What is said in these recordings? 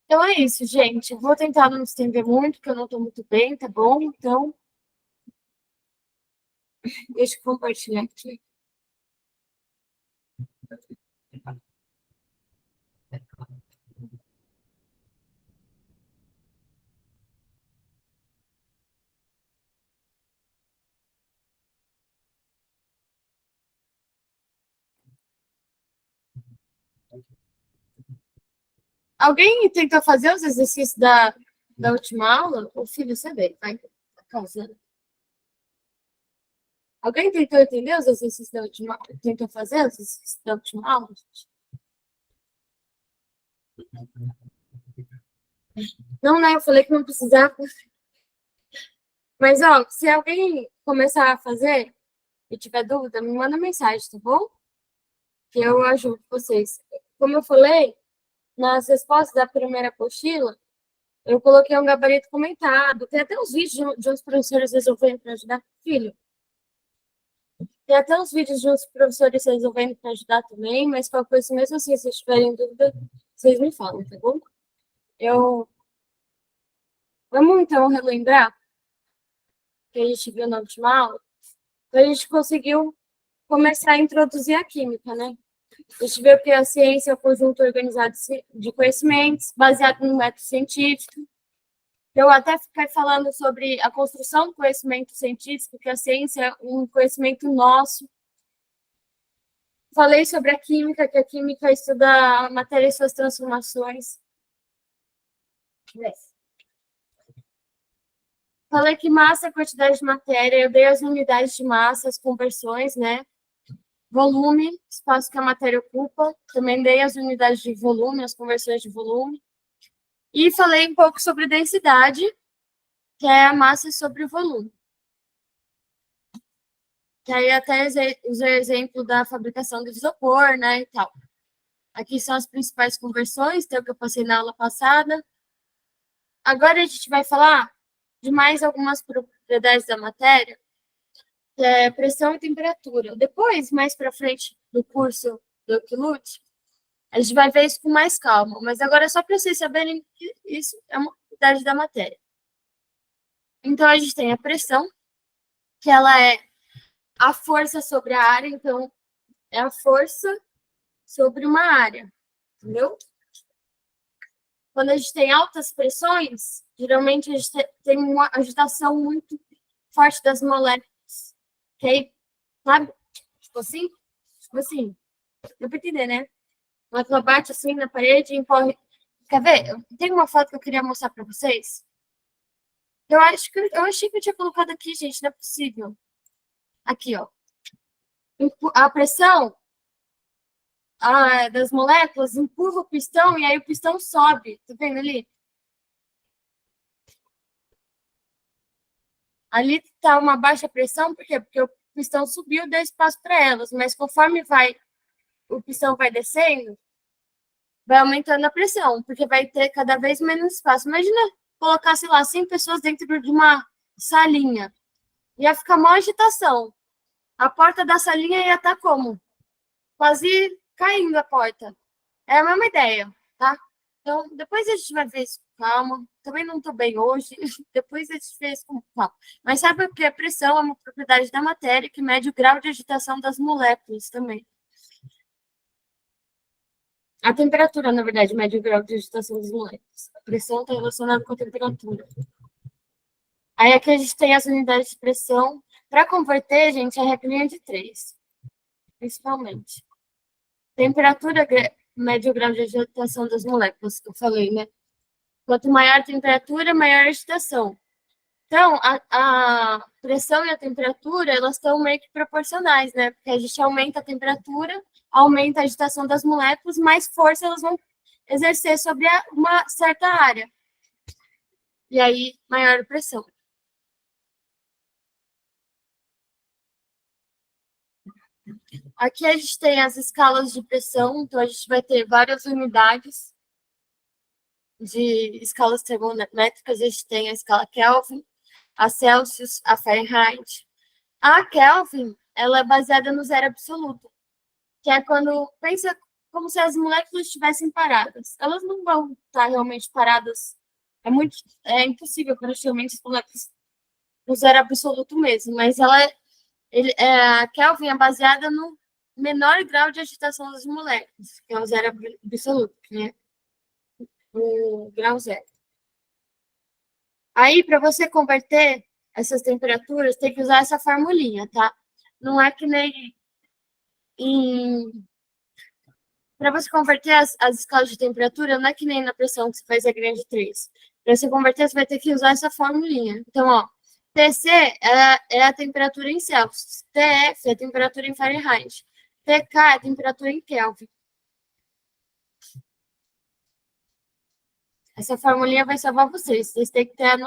Então é isso, gente. Vou tentar não me estender muito, porque eu não estou muito bem, tá bom? Então, deixa eu compartilhar aqui. Alguém tentou fazer os exercícios da última aula? O filho, você vê, vai causando. Alguém tentou entender os exercícios da última tentou fazer os exercícios da última aula? Não, né? Eu falei que não precisava. Mas, ó, se alguém começar a fazer e tiver dúvida, me manda mensagem, tá bom? Que eu ajudo vocês. Como eu falei, nas respostas da primeira apostila, eu coloquei um gabarito comentado. Tem até uns vídeos de uns professores resolvendo para ajudar. Filho, tem até uns vídeos de uns professores resolvendo para ajudar também, mas qualquer coisa, mesmo assim, se vocês tiverem dúvida, vocês me falam, tá bom? Eu... Vamos então relembrar que a gente viu na última aula. Então, a gente conseguiu começar a introduzir a química, né? A gente viu que a ciência é um conjunto organizado de conhecimentos, baseado no método científico. Eu até fiquei falando sobre a construção do conhecimento científico, que a ciência é um conhecimento nosso. Falei sobre a química, que a química estuda a matéria e suas transformações. Falei que massa é a quantidade de matéria, eu dei as unidades de massa, as conversões, né? Volume, espaço que a matéria ocupa, também dei as unidades de volume, as conversões de volume. E falei um pouco sobre densidade, que é a massa sobre o volume. Que aí até usei o exemplo da fabricação do isopor, né, e tal. Aqui são as principais conversões, tem o que eu passei na aula passada. Agora a gente vai falar de mais algumas propriedades da matéria, que é pressão e temperatura. Depois, mais para frente do curso do Euclid, a gente vai ver isso com mais calma, mas agora é só para vocês saberem que isso é uma propriedade da matéria. Então, a gente tem a pressão, que ela é a força sobre a área, então é a força sobre uma área, entendeu? Quando a gente tem altas pressões, geralmente a gente tem uma agitação muito forte das moléculas, ok? Sabe? Tipo assim? Tipo assim. Deu pra entender, né? A molécula bate assim na parede e empurra. Quer ver? Tem uma foto que eu queria mostrar pra vocês. Eu achei que eu tinha colocado aqui, gente, não é possível. Aqui, ó. A pressão das moléculas empurra o pistão e aí o pistão sobe. Tá vendo ali? Ali está uma baixa pressão, por quê? Porque o pistão subiu, deu espaço para elas, mas conforme o pistão vai descendo, vai aumentando a pressão, porque vai ter cada vez menos espaço. Imagina colocar, sei lá, 100 pessoas dentro de uma salinha. Ia ficar maior agitação. A porta da salinha ia estar como? Quase caindo a porta. É a mesma ideia, tá? Então, depois a gente vai ver isso com calma. Também não estou bem hoje. Depois a gente vê isso com calma. Mas sabe que a pressão é uma propriedade da matéria que mede o grau de agitação das moléculas também. A temperatura, na verdade, mede o grau de agitação das moléculas. A pressão está relacionada com a temperatura. Aí aqui a gente tem as unidades de pressão. Para converter, gente, a regrinha de 3, principalmente. Temperatura mede o grau de agitação das moléculas, que eu falei, né? Quanto maior a temperatura, maior a agitação. Então, a pressão e a temperatura, elas estão meio que proporcionais, né? Porque a gente aumenta a temperatura, aumenta a agitação das moléculas, mais força elas vão exercer sobre uma certa área. E aí, maior a pressão. Aqui a gente tem as escalas de pressão, então a gente vai ter várias unidades de escalas termométricas. A gente tem a escala Kelvin, a Celsius, a Fahrenheit. A Kelvin, ela é baseada no zero absoluto, que é quando, pensa como se as moléculas estivessem paradas. Elas não vão estar realmente paradas. É impossível praticamente as moléculas no zero absoluto mesmo, mas a Kelvin é baseada no menor grau de agitação das moléculas, que é o zero absoluto, né? O grau zero. Aí, para você converter essas temperaturas, tem que usar essa formulinha, tá? Não é que nem em. Para você converter as escalas de temperatura, não é que nem na pressão que você faz a grande 3. Para você converter, você vai ter que usar essa formulinha. Então, ó, TC é a temperatura em Celsius, TF é a temperatura em Fahrenheit, TK é a temperatura em Kelvin. Essa formulinha vai salvar vocês. Vocês têm que ter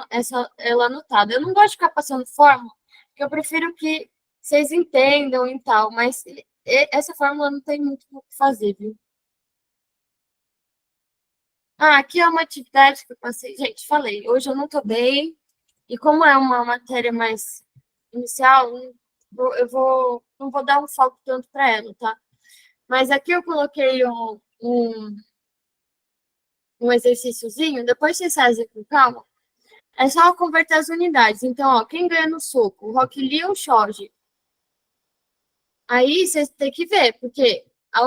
ela anotada. Eu não gosto de ficar passando fórmula, porque eu prefiro que vocês entendam e tal, mas essa fórmula não tem muito o que fazer, viu? Ah, aqui é uma atividade que eu passei. Gente, falei, hoje eu não tô bem, e como é uma matéria mais inicial, não vou dar um foco tanto para ela, tá? Mas aqui eu coloquei um exercíciozinho, depois vocês fazem com calma. É só converter as unidades. Então, ó, quem ganha no soco? O Rock Lee ou o Shoji? Aí vocês têm que ver, porque a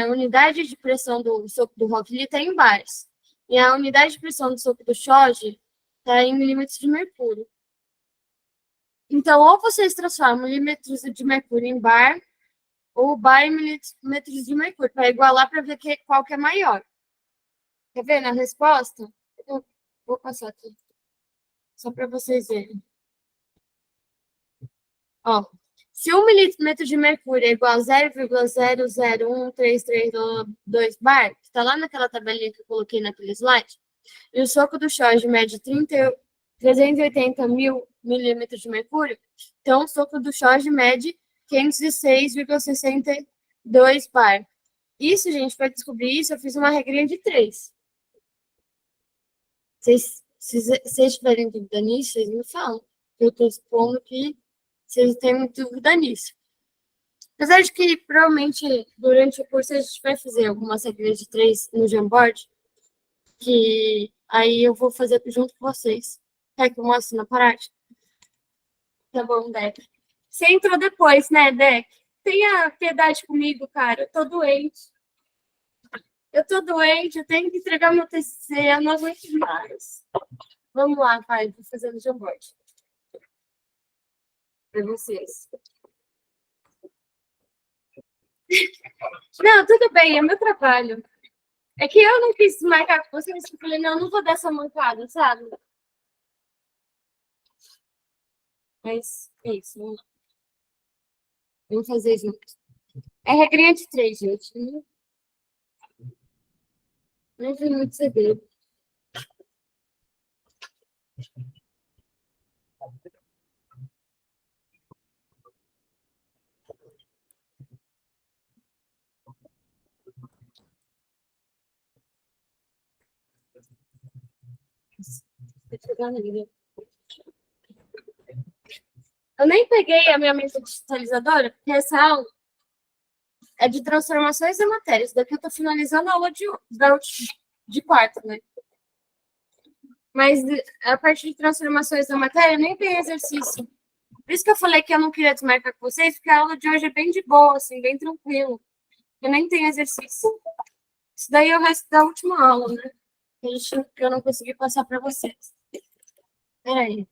unidade de pressão do soco do Rock Lee está em bares. E a unidade de pressão do soco do Shoji está em milímetros de mercúrio. Então, ou vocês transformam milímetros de mercúrio em bar, ou bar em milímetros de mercúrio, para igualar para ver qual que é maior. Quer ver na resposta? Eu vou passar aqui, só para vocês verem. Ó, se 1 milímetro de mercúrio é igual a 0,0013322 bar, que está lá naquela tabelinha que eu coloquei naquele slide, e o soco do Schrödinger mede 380 mil milímetros de mercúrio, então o soco do Schrödinger mede 506,62 bar. Isso, gente, para descobrir isso, eu fiz uma regrinha de 3. Se vocês tiverem dúvida nisso, vocês me falam. Eu estou supondo que vocês têm muita dúvida nisso. Apesar de que provavelmente durante o curso a gente vai fazer algumas regras de 3 no Jamboard, que aí eu vou fazer junto com vocês. Quer que eu mostre na prática? Tá bom, Deck. Você entrou depois, né, Deck? Tenha piedade comigo, cara. Eu tô doente. Eu tô doente, eu tenho que entregar meu TCC, eu não aguento mais. Vamos lá, pai, vou fazer no Jamboard. Para vocês. Não, tudo bem, é meu trabalho. É que eu não quis marcar com vocês, eu falei, não, não vou dar essa mancada, sabe? Mas é isso, vamos fazer junto. É regrinha de 3, gente. Não tem muito segredo. Eu nem peguei a minha mesa digitalizadora, porque essa aula é de transformações de matérias. Daqui eu tô finalizando a aula de quarta, né? Mas a parte de transformações da matéria nem tem exercício. Por isso que eu falei que eu não queria desmarcar com vocês, porque a aula de hoje é bem de boa, assim, bem tranquilo. Eu nem tenho exercício. Isso daí é o resto da última aula, né? Que eu não consegui passar para vocês. Peraí,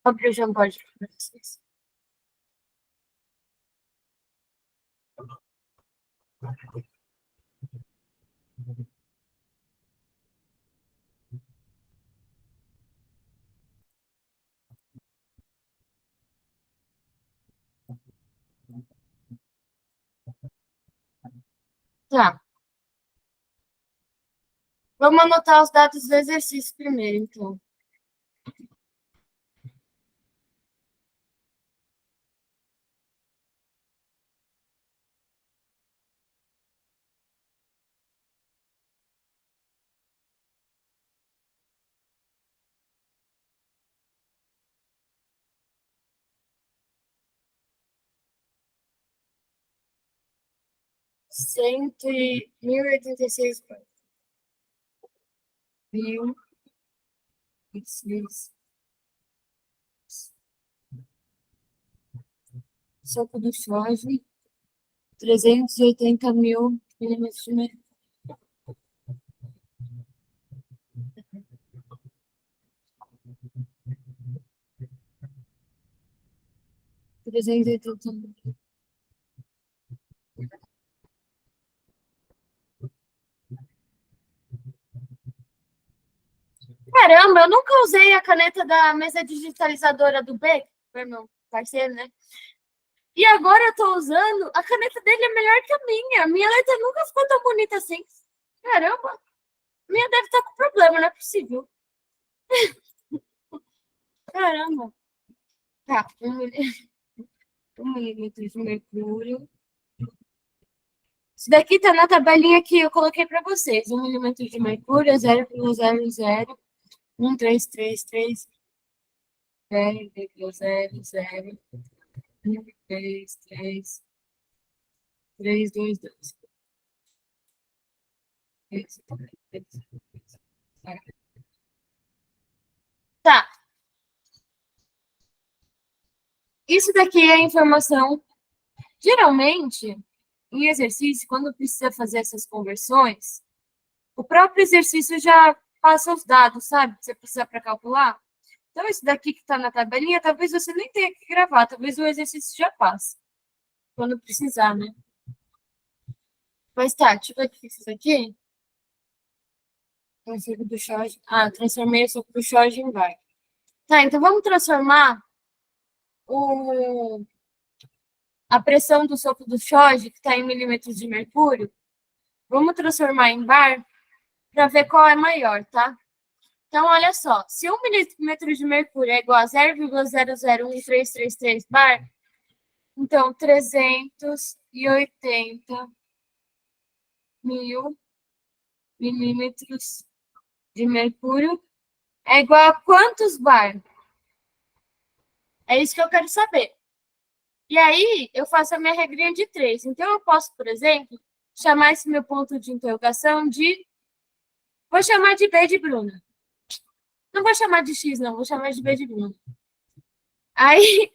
vou abrir o Jamboard para vocês. Tá. Vamos anotar os dados do exercício primeiro, então. 1086 bar. 1086. Soco do Jorge. 380 mil milímetros de mercúrio. 380 mil. Caramba, eu nunca usei a caneta da mesa digitalizadora do Beck, meu parceiro, né? E agora eu tô usando, a caneta dele é melhor que a minha. Minha letra nunca ficou tão bonita assim. Caramba, a minha deve estar com problema, não é possível. Caramba. Tá, 1 milímetro de mercúrio. Isso daqui tá na tabelinha que eu coloquei para vocês. 1 milímetro de mercúrio é 0,001333 0,00133322. Tá. Isso daqui é a informação. Geralmente, em exercício, quando precisa fazer essas conversões, o próprio exercício já passa os dados, sabe? Você precisa para calcular. Então, isso daqui que está na tabelinha, talvez você nem tenha que gravar, talvez o exercício já passe. Quando precisar, né? Mas tá, deixa eu ver o que é isso aqui. Do Jorge. Ah, transformei o soco do Jorge em bar. Tá, então vamos transformar a pressão do soco do Jorge, que está em milímetros de mercúrio. Vamos transformar em bar para ver qual é maior, tá? Então, olha só. Se 1 milímetro de mercúrio é igual a 0,001333 bar, então 380 mil milímetros de mercúrio é igual a quantos bar? É isso que eu quero saber. E aí, eu faço a minha regrinha de 3. Então, eu posso, por exemplo, chamar esse meu ponto de interrogação de... Vou chamar de B de Bruna. Não vou chamar de X, não. Vou chamar de B de Bruna. Aí,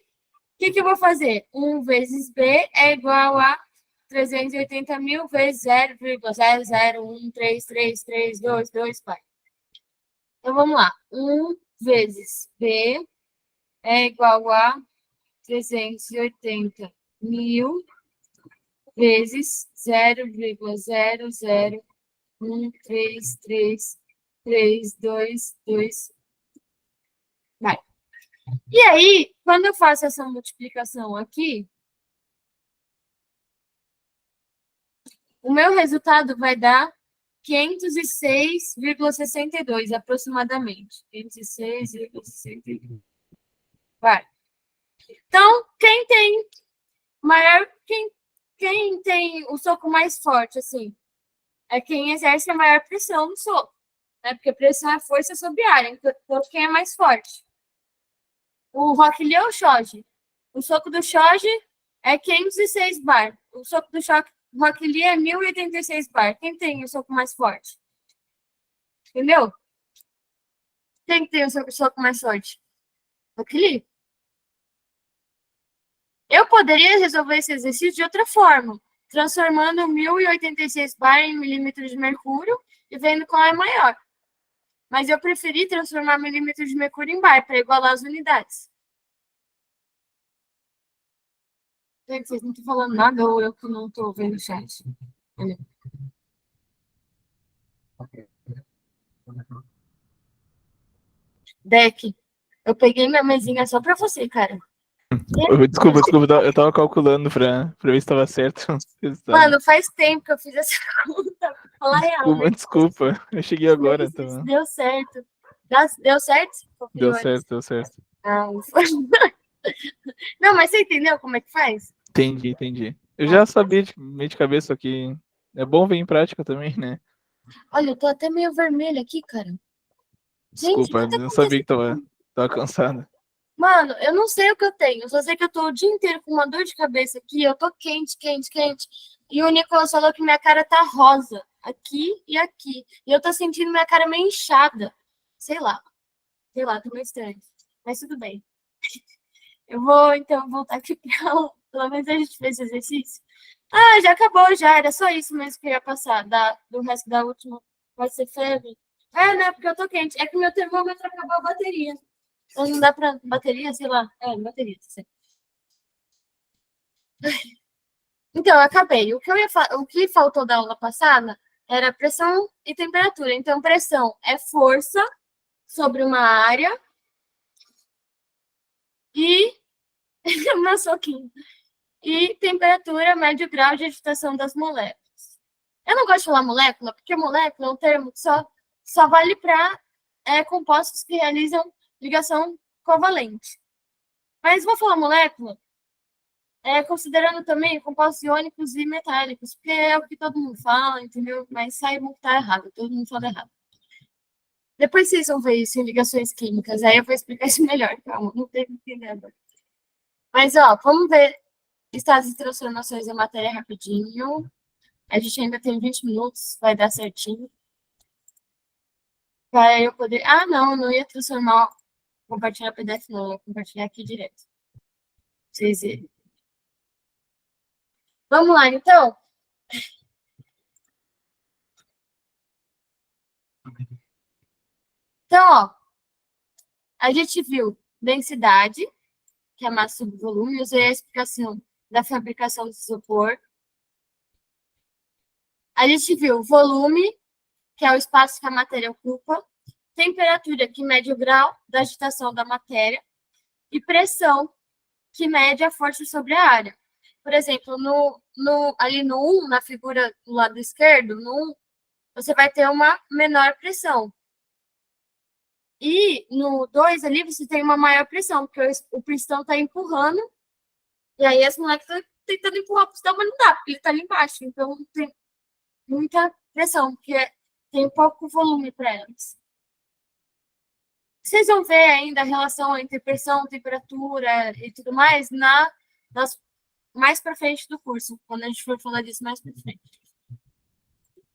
o que eu vou fazer? 1 vezes B é igual a 380 mil vezes 0,001333222 pai. Então, vamos lá. 1 vezes B é igual a 380 mil vezes 0,0133322. Vai. E aí, quando eu faço essa multiplicação aqui, o meu resultado vai dar 506,62 aproximadamente. 506,62. Vai. Então, quem tem o soco mais forte, assim, é quem exerce a maior pressão no soco, né? Porque pressão é força sobre área, então quem é mais forte? O Rock Lee ou o Shoji? O soco do Shoji é 506 bar. O soco do Rock Lee é 1086 bar. Quem tem o soco mais forte? Entendeu? Quem tem o soco mais forte? Rock Lee. Eu poderia resolver esse exercício de outra forma, transformando 1086 bar em milímetros de mercúrio e vendo qual é maior. Mas eu preferi transformar milímetros de mercúrio em bar, para igualar as unidades. Vocês não estão falando nada ou eu que não estou vendo o chat? Deck, eu peguei minha mesinha só para você, cara. Desculpa, eu tava calculando pra ver se estava certo. Mano, faz tempo que eu fiz essa conta, pra falar real. Né? Desculpa, eu cheguei agora. Então. Deu certo. Deu certo? Deu certo. Ah, não, mas você entendeu como é que faz? Entendi. Eu já sabia meio de cabeça que é bom ver em prática também, né? Olha, eu tô até meio vermelha aqui, cara. Desculpa, Gente, eu não sabia que tava cansada. Mano, eu não sei o que eu tenho. Eu só sei que eu tô o dia inteiro com uma dor de cabeça aqui. Eu tô quente. E o Nicolas falou que minha cara tá rosa, aqui e aqui. E eu tô sentindo minha cara meio inchada. Sei lá, tá meio estranho. Mas tudo bem. Eu vou, então, voltar aqui pra aula. Pelo menos a gente fez esse exercício. Ah, já acabou, já. Era só isso mesmo que eu ia passar. Do resto da última. Vai ser febre. É, né? Porque eu tô quente. É que meu termômetro acabou a bateria. Então não dá pra... Bateria, sei lá. É, bateria, sei. Então, eu acabei. O que faltou da aula passada era pressão e temperatura. Então, pressão é força sobre uma área e uma soquinha. E temperatura, médio grau de agitação das moléculas. Eu não gosto de falar molécula, porque molécula é um termo que só vale para compostos que realizam ligação covalente. Mas vou falar molécula, considerando também compostos iônicos e metálicos, porque é o que todo mundo fala, entendeu? Mas saibam que tá errado, todo mundo fala errado. Depois vocês vão ver isso em ligações químicas, aí eu vou explicar isso melhor, calma, não tem que entender agora. Mas, ó, vamos ver estados de transformações da matéria rapidinho. A gente ainda tem 20 minutos, vai dar certinho. Para eu poder... Ah, não ia transformar, compartilhar PDF, não, eu vou compartilhar aqui direto. Vocês verem. Vamos lá, então. Então, ó, a gente viu densidade, que é massa sobre volume, usei a explicação da fabricação do isopor. A gente viu volume, que é o espaço que a matéria ocupa, temperatura, que mede o grau da agitação da matéria, e pressão, que mede a força sobre a área. Por exemplo, ali no 1, na figura do lado esquerdo, no 1, você vai ter uma menor pressão. E no 2 ali, você tem uma maior pressão, porque o pistão está empurrando, e aí as moléculas estão tentando empurrar o pistão, mas não dá, porque ele está ali embaixo. Então, tem muita pressão, porque tem pouco volume para elas. Vocês vão ver ainda a relação entre pressão, temperatura e tudo mais mais para frente do curso, quando a gente for falar disso mais para frente.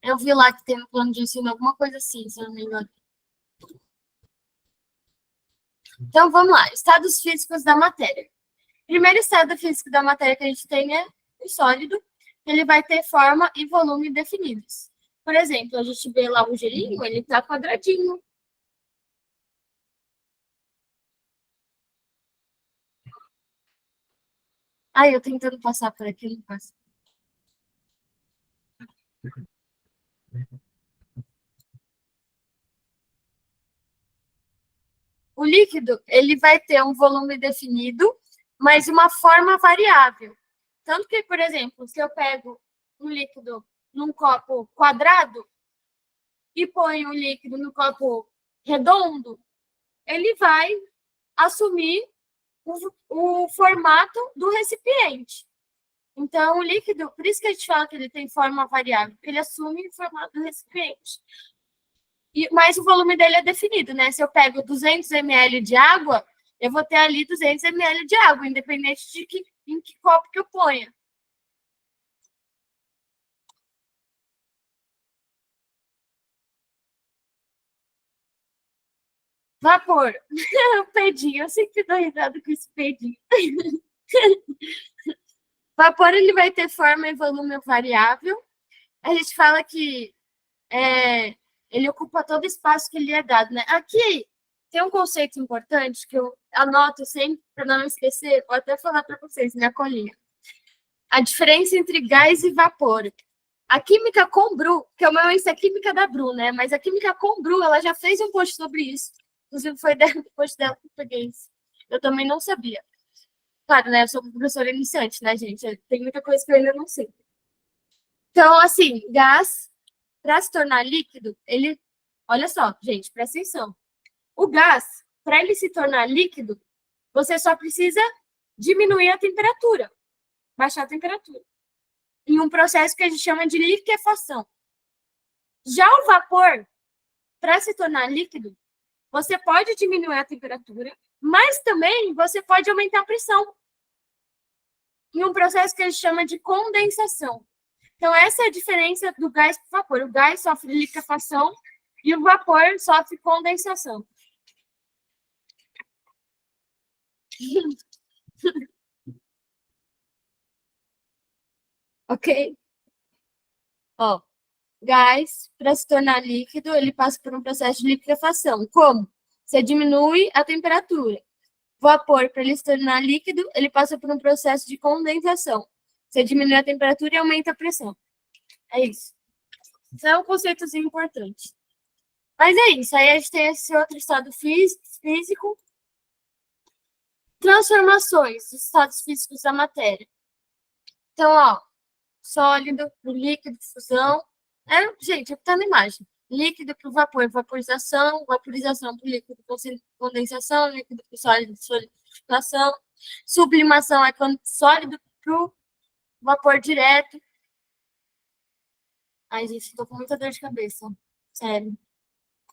Eu vi lá que tem no plano de ensino alguma coisa assim, se eu não me engano. Então, vamos lá. Estados físicos da matéria. Primeiro estado físico da matéria que a gente tem é o sólido. Ele vai ter forma e volume definidos. Por exemplo, a gente vê lá o gelinho, ele está quadradinho. Ai, eu tentando passar por aqui, não passa. O líquido, ele vai ter um volume definido, mas uma forma variável. Tanto que, por exemplo, se eu pego um líquido num copo quadrado e ponho o líquido no copo redondo, ele vai assumir o formato do recipiente. Então, o líquido, por isso que a gente fala que ele tem forma variável, porque ele assume o formato do recipiente. Mas o volume dele é definido, né? Se eu pego 200 ml de água, eu vou ter ali 200 ml de água, independente de em que copo que eu ponha. Vapor. O pedinho, eu sempre dou risada com esse pedinho. Vapor, ele vai ter forma e volume variável. A gente fala que ele ocupa todo o espaço que lhe é dado, né? Aqui tem um conceito importante que eu anoto sempre para não esquecer, vou até falar para vocês, minha colinha. A diferença entre gás e vapor. A química com Bru, que o meu é a química da Bru, né? Mas a química com Bru, ela já fez um post sobre isso. Inclusive, foi do post dela que eu peguei isso. Eu também não sabia. Claro, né? Eu sou professora iniciante, né, gente? Tem muita coisa que eu ainda não sei. Então, assim, gás, para se tornar líquido, ele... Olha só, gente, presta atenção. O gás, para ele se tornar líquido, você só precisa diminuir a temperatura, baixar a temperatura, em um processo que a gente chama de liquefação. Já o vapor, para se tornar líquido, você pode diminuir a temperatura, mas também você pode aumentar a pressão, em um processo que a gente chama de condensação. Então, essa é a diferença do gás para o vapor. O gás sofre liquefação e o vapor sofre condensação. Ok? Ó, gás, para se tornar líquido, ele passa por um processo de liquefação. Como? Você diminui a temperatura. Vapor, para ele se tornar líquido, ele passa por um processo de condensação. Você diminui a temperatura e aumenta a pressão. É isso. Isso é um conceitozinho importante. Mas é isso. Aí a gente tem esse outro estado físico. Transformações dos estados físicos da matéria. Então, ó, sólido para líquido, fusão. Gente, é o que está na imagem. Líquido para o vapor, vaporização, vaporização para o líquido, condensação, líquido para o sólido, solidificação. Sublimação é quando sólido para o vapor direto. Ai, gente, estou com muita dor de cabeça. Sério.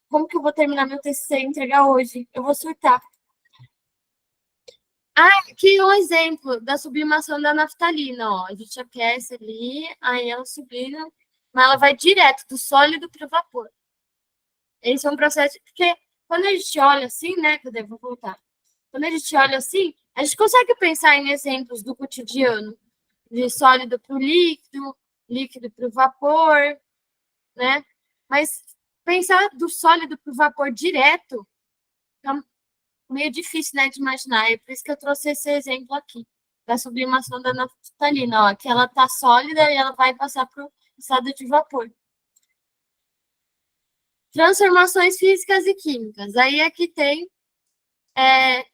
Como que eu vou terminar meu TCC e entregar hoje? Eu vou surtar. Aqui é um exemplo da sublimação da naftalina, ó. A gente aquece ali, aí ela sublima, mas ela vai direto do sólido para o vapor. Esse é um processo, porque quando a gente olha assim, né, cadê? Vou voltar. Quando a gente olha assim, a gente consegue pensar em exemplos do cotidiano, de sólido para o líquido, líquido para o vapor, né? Mas pensar do sólido para o vapor direto é meio difícil, né, de imaginar. É por isso que eu trouxe esse exemplo aqui, da sublimação da naftalina, ó, que ela está sólida e ela vai passar para o estado de vapor. Transformações físicas e químicas. Aí aqui tem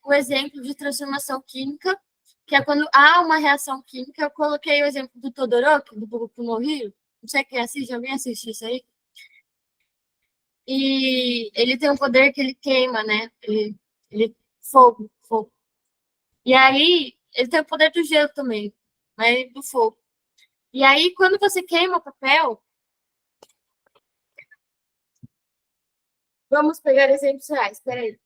o exemplo de transformação química, que é quando há uma reação química. Eu coloquei o exemplo do Todoroki, do Boku no Hero. Não sei quem assiste, alguém assiste isso aí? E ele tem um poder que ele queima, né? Ele fogo, fogo. E aí, ele tem o poder do gelo também, mas do fogo. E aí, quando você queima o papel, vamos pegar exemplos reais, peraí.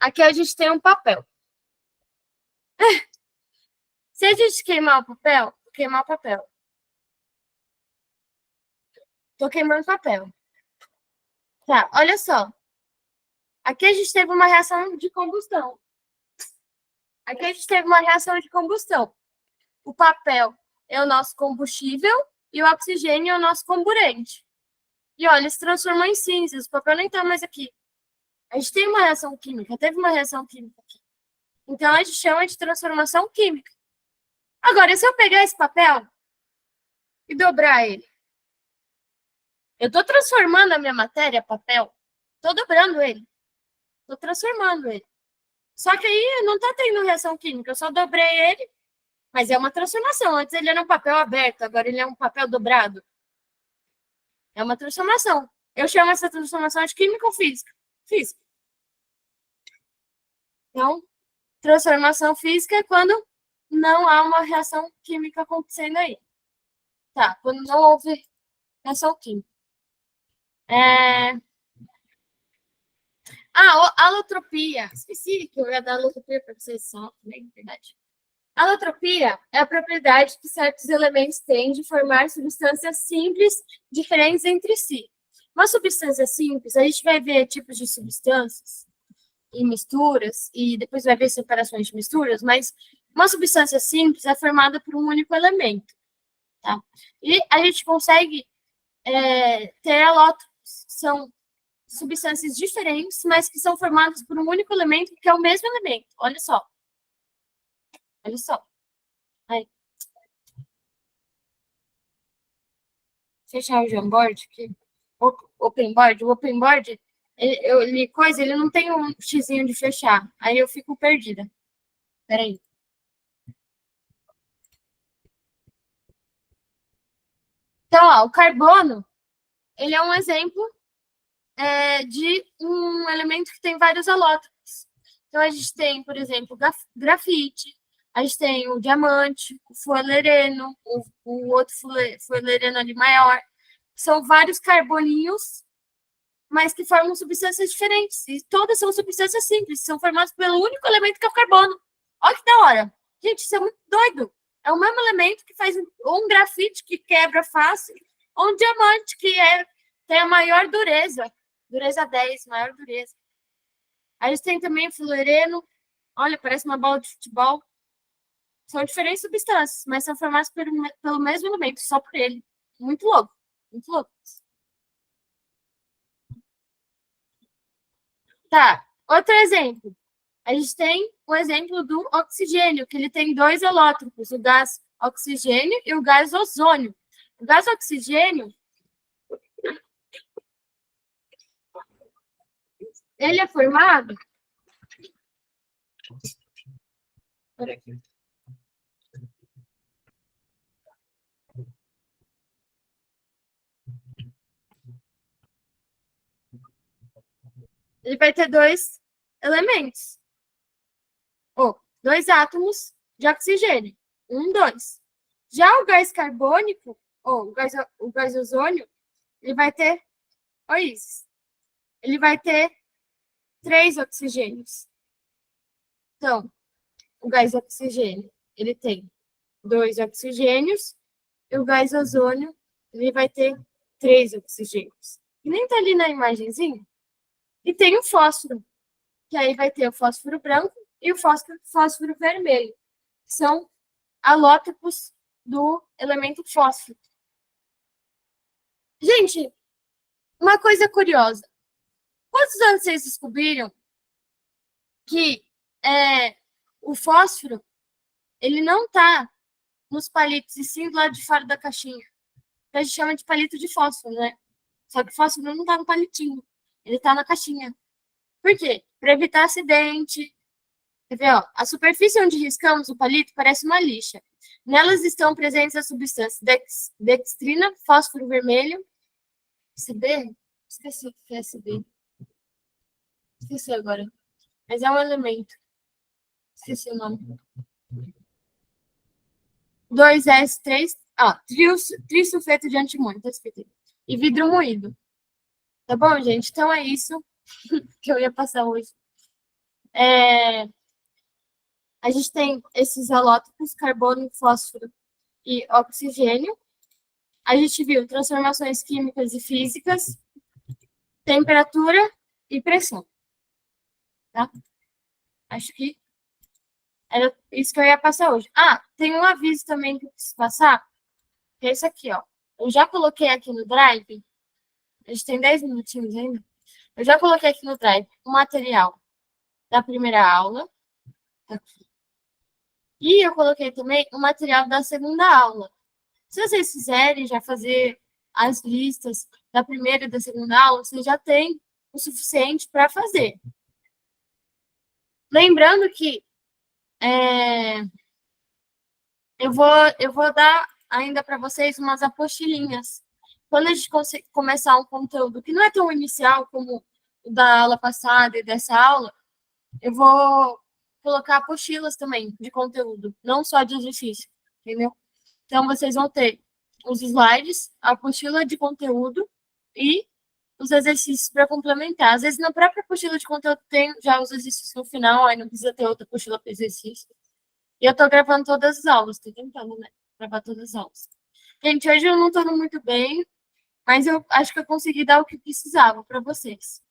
Aqui a gente tem um papel. Se a gente queimar o papel, queimar o papel. Tô queimando papel. Tá, olha só. Aqui a gente teve uma reação de combustão. Aqui a gente teve uma reação de combustão. O papel é o nosso combustível e o oxigênio é o nosso comburente. E olha, ele se transformou em cinzas. O papel nem tá mais aqui. A gente tem uma reação química, teve uma reação química aqui. Então, a gente chama de transformação química. Agora, se eu pegar esse papel e dobrar ele, eu estou transformando a minha matéria, papel, estou dobrando ele, estou transformando ele. Só que aí não está tendo reação química, eu só dobrei ele, mas é uma transformação. Antes ele era um papel aberto, agora ele é um papel dobrado. É uma transformação. Eu chamo essa transformação de química ou física? Física. Então, transformação física é quando não há uma reação química acontecendo aí. Tá, quando não houve reação química. Alotropia. Esqueci que eu ia dar alotropia para vocês só, também, verdade. Alotropia é a propriedade que certos elementos têm de formar substâncias simples diferentes entre si. Uma substância simples, a gente vai ver tipos de substâncias e misturas, e depois vai ver separações de misturas, mas uma substância simples é formada por um único elemento. Tá? E a gente consegue ter alótropos, são substâncias diferentes, mas que são formadas por um único elemento, que é o mesmo elemento. Olha só. Olha só. Aí. Fechar o Jamboard aqui. Openboard. O Openboard, ele não tem um xizinho de fechar. Aí eu fico perdida. Peraí. Então, ó, o carbono, ele é um exemplo de um elemento que tem vários alótropos. Então, a gente tem, por exemplo, grafite, A gente tem o diamante, o fuelereno, o outro fuelereno ali maior. São vários carboninhos, mas que formam substâncias diferentes. E todas são substâncias simples, são formadas pelo único elemento que é o carbono. Olha que da hora. Gente, isso é muito doido. É o mesmo elemento que faz ou um grafite que quebra fácil, ou um diamante que tem a maior dureza. Dureza 10, maior dureza. A gente tem também o fulereno. Olha, parece uma bola de futebol. São diferentes substâncias, mas são formadas pelo mesmo elemento, só por ele. Muito louco. Muito louco. Tá, outro exemplo. A gente tem o exemplo do oxigênio, que ele tem dois alótropos, o gás oxigênio e o gás ozônio. O gás oxigênio, ele é formado... Olha aqui. Ele vai ter dois elementos, ou dois átomos de oxigênio. 1, 2. Já o gás carbônico, ou o gás ozônio, ele vai ter... Olha isso. Ele vai ter 3 oxigênios. Então, o gás oxigênio, ele tem 2 oxigênios, e o gás ozônio, ele vai ter 3 oxigênios. E nem tá ali na imagenzinha. E tem o fósforo, que aí vai ter o fósforo branco e o fósforo vermelho. São alótropos do elemento fósforo. Gente, uma coisa curiosa. Quantos anos vocês descobriram que o fósforo, ele não está nos palitos, e sim do lado de fora da caixinha? A gente chama de palito de fósforo, né? Só que o fósforo não está no palitinho, ele está na caixinha. Por quê? Para evitar acidente. Quer ver, ó? A superfície onde riscamos o palito parece uma lixa. Nelas estão presentes as substâncias dextrina, fósforo vermelho, SB? Esqueci o que é SB. Esqueci agora. Mas é um elemento. Esqueci o nome. 2S3. Trisulfeto de antimônio, tá escrito aí. E vidro moído. Tá bom, gente? Então é isso que eu ia passar hoje. A gente tem esses alótropos, carbono, fósforo e oxigênio. A gente viu transformações químicas e físicas, temperatura e pressão. Tá? Acho que era isso que eu ia passar hoje. Tem um aviso também que eu preciso passar, que é esse aqui, ó. Eu já coloquei aqui no Drive, a gente tem 10 minutinhos ainda. Eu já coloquei aqui no Drive o material da primeira aula, aqui. E eu coloquei também o material da segunda aula. Se vocês quiserem já fazer as listas da primeira e da segunda aula, vocês já têm o suficiente para fazer. Lembrando que eu vou dar ainda para vocês umas apostilinhas. Quando a gente começar um conteúdo que não é tão inicial como o da aula passada e dessa aula, eu vou colocar apostilas também de conteúdo, não só de exercício, entendeu? Então, vocês vão ter os slides, a apostila de conteúdo e os exercícios para complementar. Às vezes, na própria apostila de conteúdo tem já os exercícios no final, aí não precisa ter outra apostila para exercício. E eu estou gravando todas as aulas, estou tentando, né? Gravar todas as aulas. Gente, hoje eu não estou muito bem, mas eu acho que eu consegui dar o que precisava para vocês.